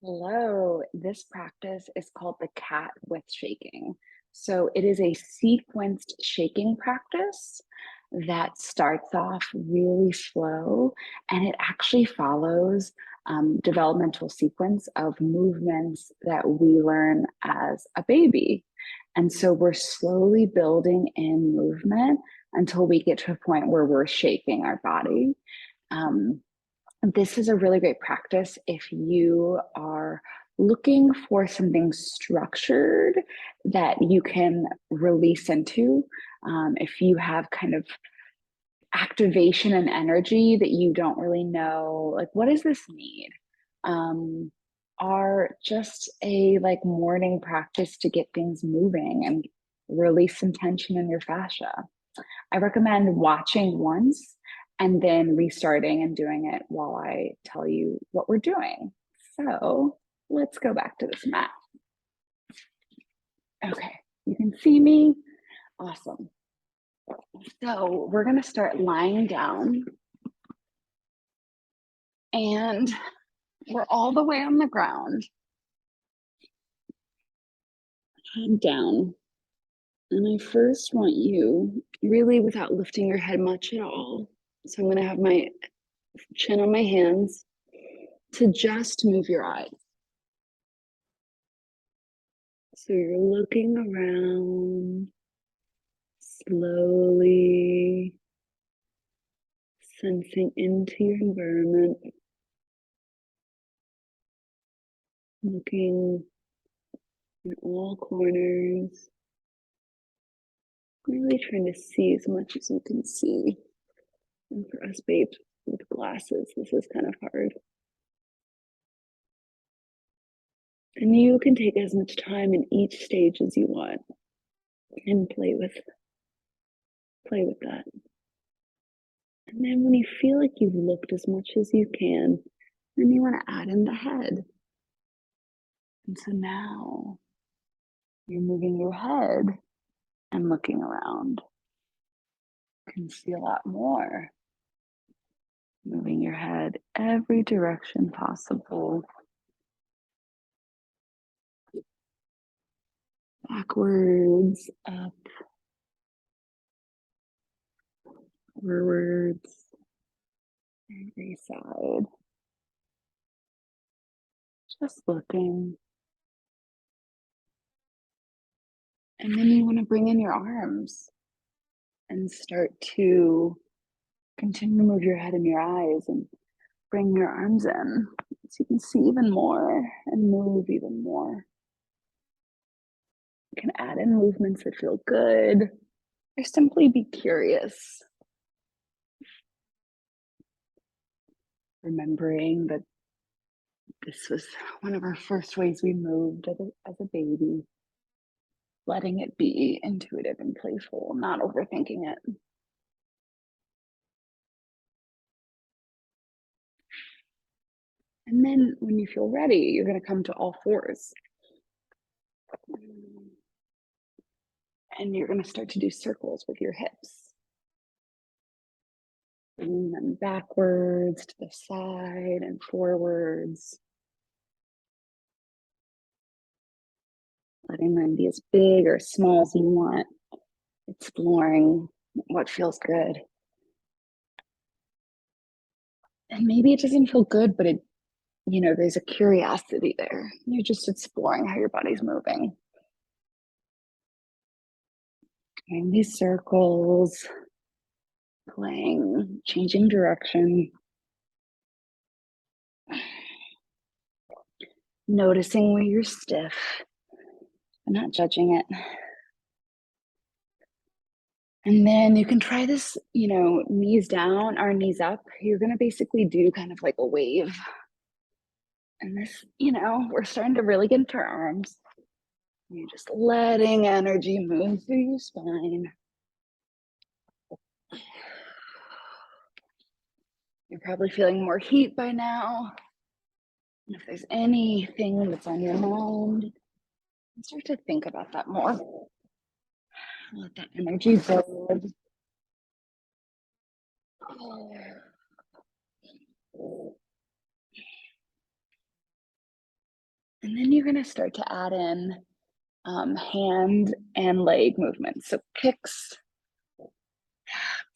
Hello. This practice is called the cat with shaking. So it is a sequenced shaking practice that starts off really slow and it actually follows developmental sequence of movements that we learn as a baby. And so we're slowly building in movement until we get to a point where we're shaking our body. Um, this is a really great practice if you are looking for something structured that you can release into. If you have kind of activation and energy that you don't really know, like, what does this need? Um, are just a like morning practice to get things moving and release some tension in your fascia. I recommend watching once and then restarting and doing it while I tell you what we're doing. So let's go back to this mat. Okay, you can see me. Awesome. So we're going to start lying down and we're all the way on the ground, head down. And I first want you, really without lifting your head much at all. So I'm going to have my chin on my hands, to just move your eyes. So you're looking around, slowly sensing into your environment, looking in all corners, really trying to see as much as you can see. And for us babes with glasses, this is kind of hard. And you can take as much time in each stage as you want and play with that. And then when you feel like you've looked as much as you can, then you want to add in the head. And so now you're moving your head and looking around. You can see a lot more. Moving your head every direction possible. Backwards, up, forwards, every side. Just looking. And then you want to bring in your arms and start to continue to move your head and your eyes and bring your arms in so you can see even more and move even more. You can add in movements that feel good or simply be curious. Remembering that this was one of our first ways we moved as a baby. Letting it be intuitive and playful, not overthinking it. And then when you feel ready, you're going to come to all fours. And you're going to start to do circles with your hips. Bringing them backwards to the side and forwards. Letting them be as big or small as you want. Exploring what feels good. And maybe it doesn't feel good, but there's a curiosity there. You're just exploring how your body's moving. Doing these circles, playing, changing direction. Noticing where you're stiff, but not judging it. And then you can try this, knees down or knees up. You're going to basically do kind of like a wave. And this, we're starting to really get into our arms. You're just letting energy move through your spine. You're probably feeling more heat by now. And if there's anything that's on your mind, start to think about that more. Let that energy build. you're going to start to add in hand and leg movements. So kicks,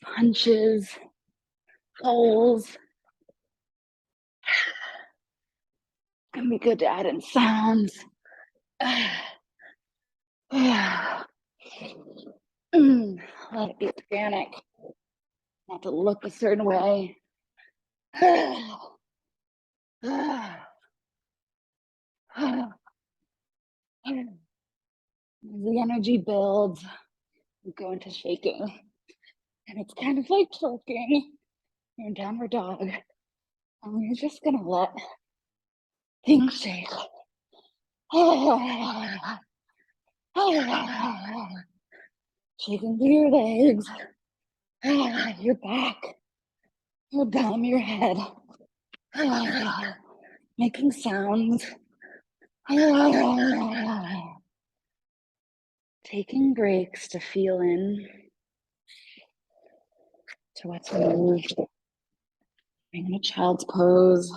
punches, pulls. It's going to be good to add in sounds. Let it be organic, not to look a certain way. The energy builds, we go into shaking, and it's kind of like twerking. You're in downward dog, and you're just gonna let things shake. Shaking through your legs, your back, your bum, your head, making sounds. Taking breaks to feel in to what's moved. Being in a child's pose.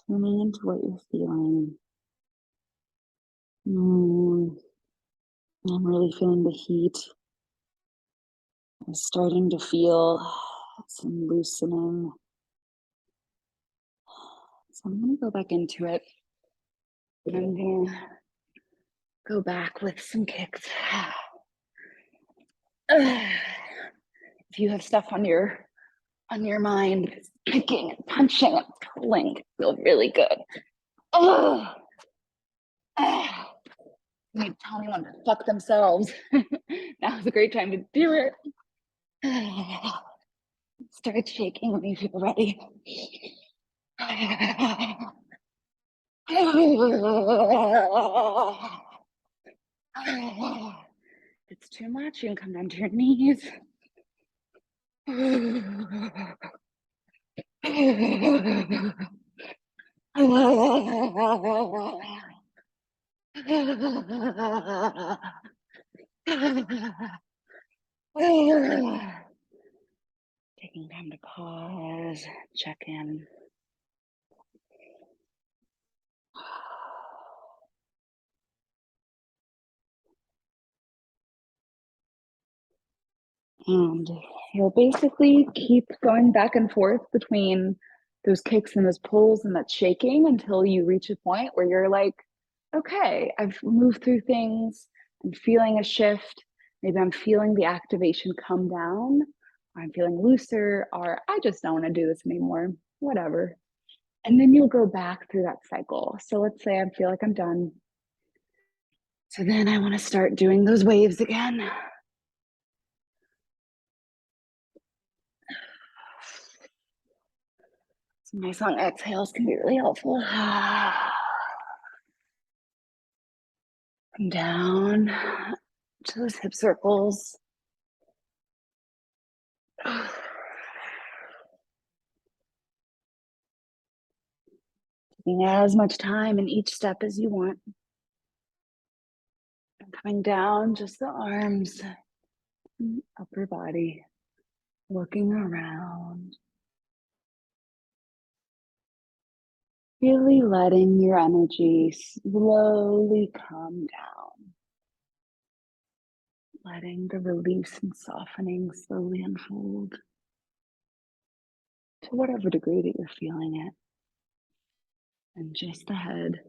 Tuning into what you're feeling. I'm really feeling the heat. I'm starting to feel some loosening. So I'm going to go back into it. And I'm going to go back with some kicks. If you have stuff on your mind, kicking and punching and pulling, feel really good. You need to tell anyone to fuck themselves. Now's a great time to do it. Start shaking when you feel ready. If it's too much, you can come down to your knees. Taking time to pause, check in. And you'll basically keep going back and forth between those kicks and those pulls and that shaking until you reach a point where you're like, okay, I've moved through things. I'm feeling a shift. Maybe I'm feeling the activation come down. Or I'm feeling looser, or I just don't want to do this anymore. Whatever. And then you'll go back through that cycle. So let's say I feel like I'm done. So then I want to start doing those waves again. Some nice long exhales can be really helpful. Come down to those hip circles. Taking as much time in each step as you want. And coming down just the arms, upper body, looking around. Really letting your energy slowly come down. Letting the release and softening slowly unfold to whatever degree that you're feeling it. And just the head.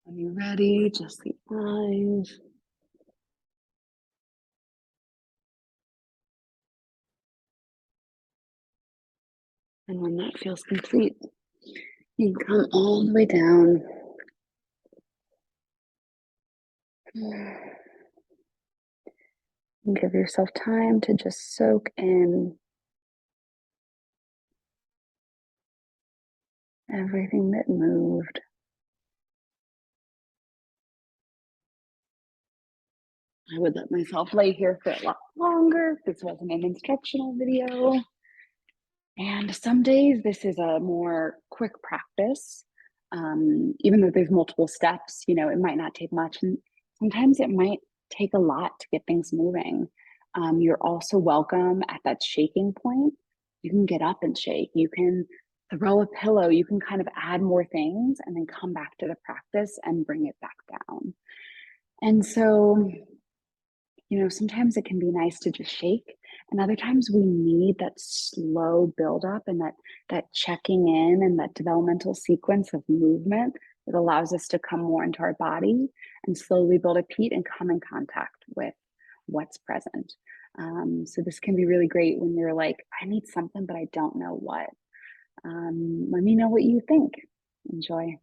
When you're ready, just the eyes. And when that feels complete, you can come all the way down. And give yourself time to just soak in everything that moved. I would let myself lay here for a lot longer if this wasn't an instructional video. And some days this is a more quick practice. Even though there's multiple steps, it might not take much. And sometimes it might take a lot to get things moving. You're also welcome at that shaking point. You can get up and shake. You can throw a pillow. You can kind of add more things and then come back to the practice and bring it back down. And so, sometimes it can be nice to just shake, and other times we need that slow buildup and that checking in and that developmental sequence of movement that allows us to come more into our body and slowly build up heat and come in contact with what's present. So this can be really great when you're like, I need something, but I don't know what. Let me know what you think. Enjoy.